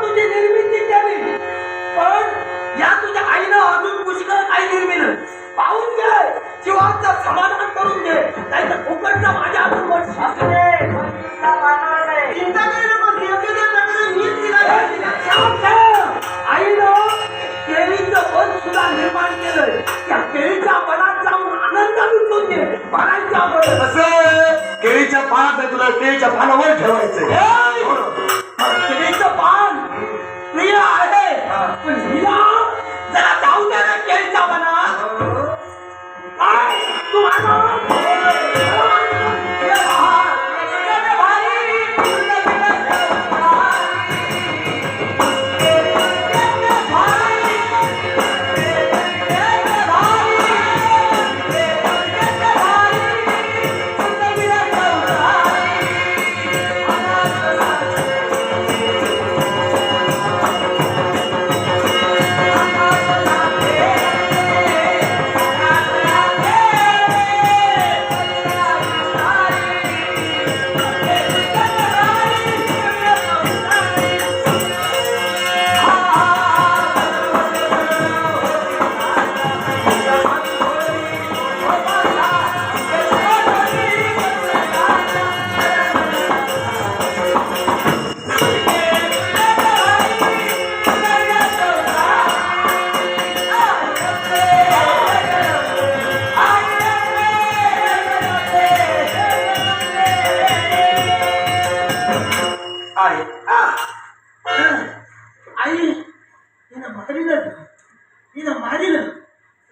तुझी निर्मिती केली, पण या तुझ्या आईनं अजून पुष्कळ काही निर्मिलं. पाहून घे, जीवाचं समाधान करून घे, नाही तर फुकटचा माझ्या हातून चिंता करू नको. योग्य त्या प्रकारे मीच तिला आईनं केळीचं वन सुद्धा निर्माण केलंय. त्या केळीच्या वनात जाऊन आनंद लुटून घे. पानांच्या कसं केळीच्या पानात तुला केळीच्या पानावर ठेवायचं. केळीचं पान प्रिय आहे, पण हिला जरा जाऊ द्या ना केळीच्या वनात. काय तुम्हाला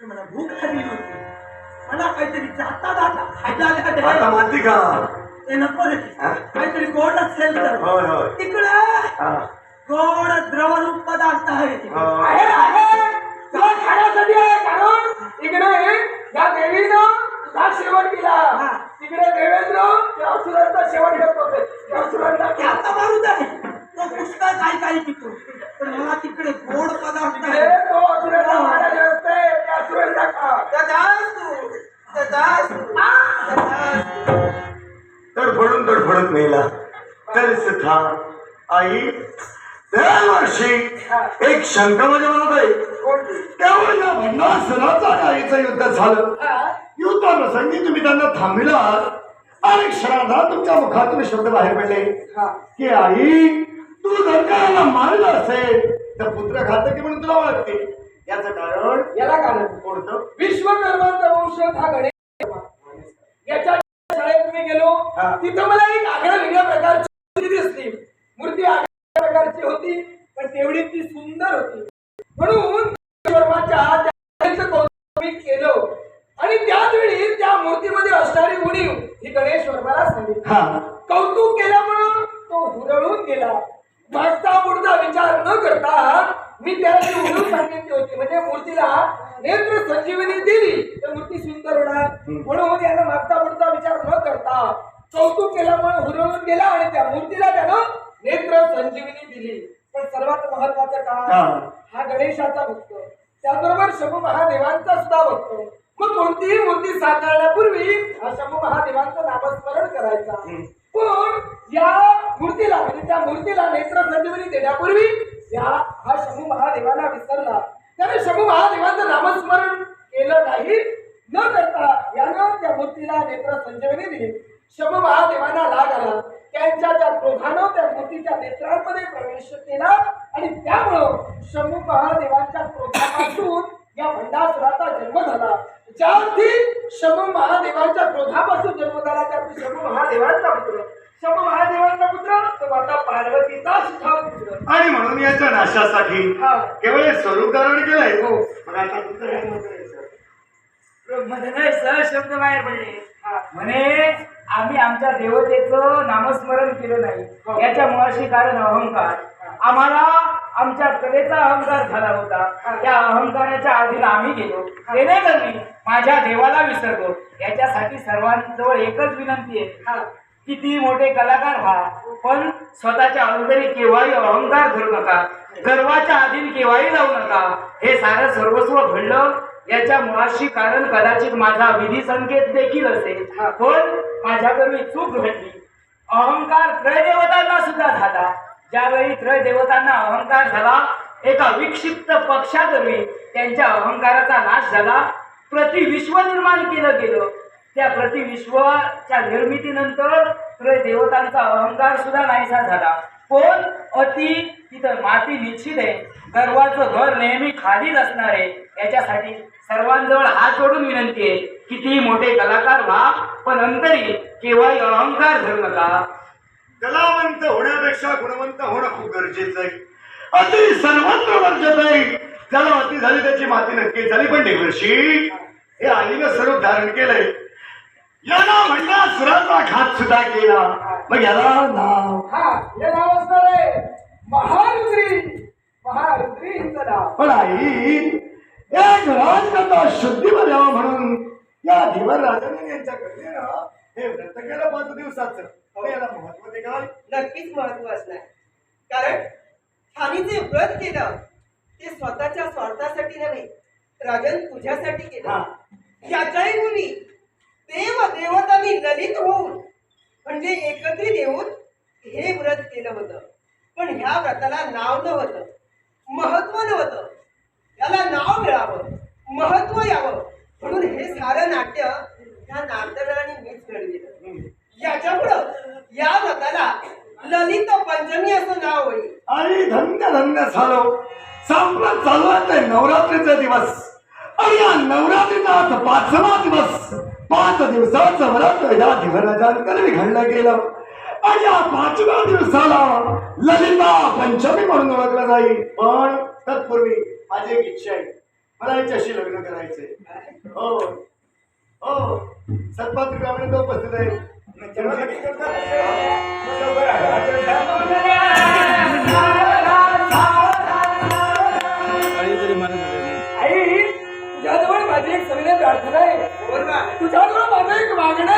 मला भूक लागली होती. मला काहीतरी जाता जाता खायला माती का ते नको रे. काहीतरी गोड असेल तर तिकडे गोड द्रवरूप पदार्थ आहे. तुला खाण्यासाठी आहे, कारण इकडे या देवीनं तुझा शेवट केला. तिकडे देवेंद्र त्या असुरांचा शेवट करतो. त्या असुरांना आता मारू दे. तो पुष्कळ काही काही पितो, पण मला तिकडे गोड पदार्थ तो असुरांना मारायचे असते. त्या असुरांना खा. तडफडून मेला तरी सुद्धा आई दरवर्षी एक शंका माझ्या मनात आहे. तेव्हा या भंडासुराचं आणि आईचं युद्ध झालं. युद्धाप्रसंगी तुम्ही त्यांना थांबविलात आणि क्षणार्धात तुमच्या मुखातून शब्द बाहेर पडले की आई तू जर का मारलं असेल तर पुत्र घातकी म्हणून तुला ओळखते. याचं कारण याला कारण कोणतं? विश्वकर्माचा वंश हा गणेश. याच्या शाळेत मी गेलो, तिथं मला एक आगळ्या वेगळ्या प्रकारची मूर्ती दिसली. मूर्ती आगळ्या प्रकारची होती, पण तेवढी ती सुंदर होती. म्हणून कौतुक मी केलं आणि त्याच वेळी त्या मूर्तीमध्ये असणारी उणीव ही गणेश वर्माला सांगितली. कौतुक केल्यामुळं तो हुरळून गेला. मागचा पुढचा विचार न करता मी त्याला ती उणीव सांगितली होती, म्हणजे मूर्तीला नेत्र संजीवनी दिली तर मूर्ती सुंदर होणार. म्हणून यानं मागचा पुढचा विचार न करता कौतुक केल्यामुळे हुरळून गेला आणि त्या मूर्तीला त्यानं नेत्र संजीवनी दिली. पण सर्वात महत्वाचं काम हा गणेशाचा भक्त, त्याचबरोबर शंभू महादेवांचा सुद्धा भक्त. मग कोणतीही मूर्ती साकारण्यापूर्वी हा शंभू महादेवांचं नामस्मरण करायचा. पण या मूर्तीला म्हणजे त्या मूर्तीला नेत्र संजीवनी देण्यापूर्वी हा शंभू महादेवाला विसरला. त्याने शंभू महादेवांचं नामस्मरण केलं नाही. न करता यानं त्या मूर्तीला नेत्र संजीवनी दिली. शंभू महादेवांना राग आला. त्यांच्या त्या क्रोधानं त्या मूर्तीच्या नेत्रांमध्ये प्रवेश केला आणि त्यामुळं शंभू महादेवांच्या क्रोधापासून या भंडासुराचा जन्म झाला. ज्या अर्थी शंभू महादेवांच्या क्रोधापासून जन्म झाला त्या शंभू महादेवांचा पुत्र, शंभू महादेवांचा पुत्र तो माता पार्वतीचा सुद्धा पुत्र. आणि म्हणून याच्या नाशासाठी केवळ स्वरूप धारण केलंय. पण आता मध्ये शब्द बाहेर पडले म्हणे आम्ही आमच्या देवतेचं नामस्मरण केलं नाही. याच्या मुळाशी कारण अहंकार. आम्हाला आमच्या कलेचा अहंकार झाला होता. त्या अहंकाराच्या आधीला आम्ही गेलो. ते नाही तर मी माझ्या देवाला विसरलो. याच्यासाठी सर्वांजवळ एकच विनंती आहे किती मोठे कलाकार व्हा, पण स्वतःच्या अंतरी केव्हाही अहंकार धरू नका, गर्वाच्या अधीन केव्हाही जाऊ नका. हे सारं सर्वस्व घडलं याच्या मुळाशी कारण कदाचित माझा विधी संकेत देखील असेल, पण माझ्याकडून चूक घडली. अहंकार त्रयदेवतांना सुद्धा झाला. ज्यावेळी त्रयदेवतांना अहंकार झाला, एका विक्षिप्त पक्षाकरवी त्यांच्या अहंकाराचा नाश झाला. प्रतिविश्व निर्माण केलं गेलं. त्या प्रतिविश्वाच्या निर्मितीनंतर त्रयदेवतांचा अहंकार सुद्धा नाहीसा झाला. पण अति तिथं माती निश्चित आहे. गर्वाचं घर नेहमी खालीच असणार आहे. याच्यासाठी सर्वांजवळ हात जोडून विनंती आहे, किती मोठे कलाकार व्हा, पण अंतरी केव्हाही अहंकार धरू नका. कलावंत होण्यापेक्षा गुणवंत होणं खूप गरजेचं आहे. अति सर्वत्र वर्जत आहे. ज्याला अति झाली त्याची माती नक्की झाली. पण देवर्षी हे आईनं स्वरूप धारण केलंय. याला म्हणला सुराचा घात सुद्धा केला. मग याला नाव हे नाव असणार आहे महारुद्री. महारुद्री हिचं नाव. पण आई एक राजकथा शुद्धीवर यावं म्हणून या धीवर राजाने यांच्या कन्येनं हे व्रत केलं 5 दिवसाचं. याला महत्व दे काय? नक्कीच महत्व असणार. कारण ठाणी जे व्रत केलं ते स्वतःच्या स्वार्थासाठी नव्हे, राजन तुझ्यासाठी केलं. याच्याही मुली देव देवतांनी ललित होऊन म्हणजे एकत्रित येऊन हे व्रत केलं होतं. पण ह्या व्रताला नाव नव्हतं, महत्व नव्हतं. याला नाव मिळावं, महत्व यावं म्हणून हे सारं नाट्य ह्या नारदराणी मीच घडविलं. याच्यामुळं या व्रताला ललित पंचमी असं नाव होईल. आणि धन्य धन्य झालो. संपलं चालू आहे नवरात्रीचा दिवस. आणि या नवरात्रीचा आज 5वा दिवस. 5 दिवसाचं व्रत या धीवराजांकडे घडलं गेलं. आणि या 5व्या दिवसाला ललिता पंचमी म्हणून ओळखलं जाईल. पण तत्पूर्वी माझी एक इच्छा आहे, मला याच्याशी लग्न करायचंय. हो हो सत्पात्रिकामध्ये तो उपस्थित आहे. आई तुझ्याजवळ माझी एक सविनय प्रार्थना आहे. तुझ्याजवळ माझं एक मागणं